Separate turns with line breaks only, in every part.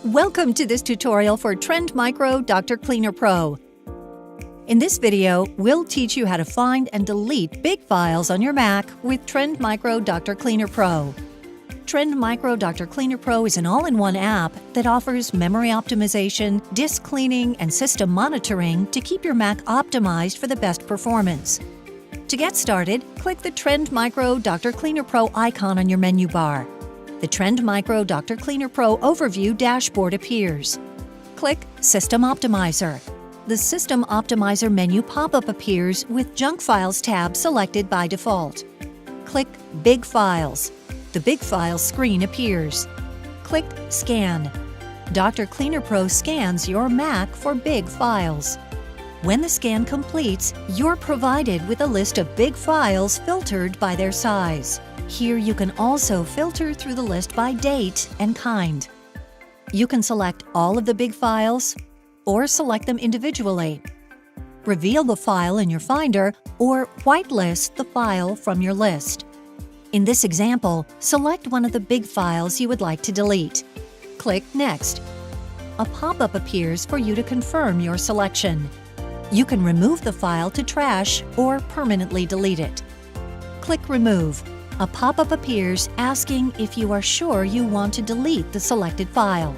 Welcome to this tutorial for Trend Micro Dr. Cleaner Pro. In this video, we'll teach you how to find and delete big files on your Mac with Trend Micro Dr. Cleaner Pro. Trend Micro Dr. Cleaner Pro is an all-in-one app that offers memory optimization, disk cleaning, and system monitoring to keep your Mac optimized for the best performance. To get started, click the Trend Micro Dr. Cleaner Pro icon on your menu bar. The Trend Micro Dr. Cleaner Pro Overview dashboard appears. Click System Optimizer. The System Optimizer menu pop-up appears with Junk Files tab selected by default. Click Big Files. The Big Files screen appears. Click Scan. Dr. Cleaner Pro scans your Mac for big files. When the scan completes, you're provided with a list of big files filtered by their size. Here you can also filter through the list by date and kind. You can select all of the big files or select them individually. Reveal the file in your Finder or whitelist the file from your list. In this example, select one of the big files you would like to delete. Click Next. A pop-up appears for you to confirm your selection. You can remove the file to trash or permanently delete it. Click Remove. A pop-up appears asking if you are sure you want to delete the selected file.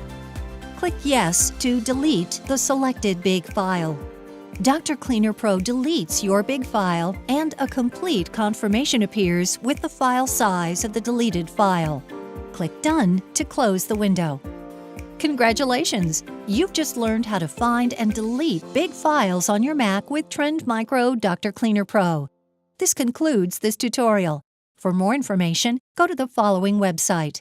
Click Yes to delete the selected big file. Dr. Cleaner Pro deletes your big file and a complete confirmation appears with the file size of the deleted file. Click Done to close the window. Congratulations! You've just learned how to find and delete big files on your Mac with Trend Micro Dr. Cleaner Pro. This concludes this tutorial. For more information, go to the following website.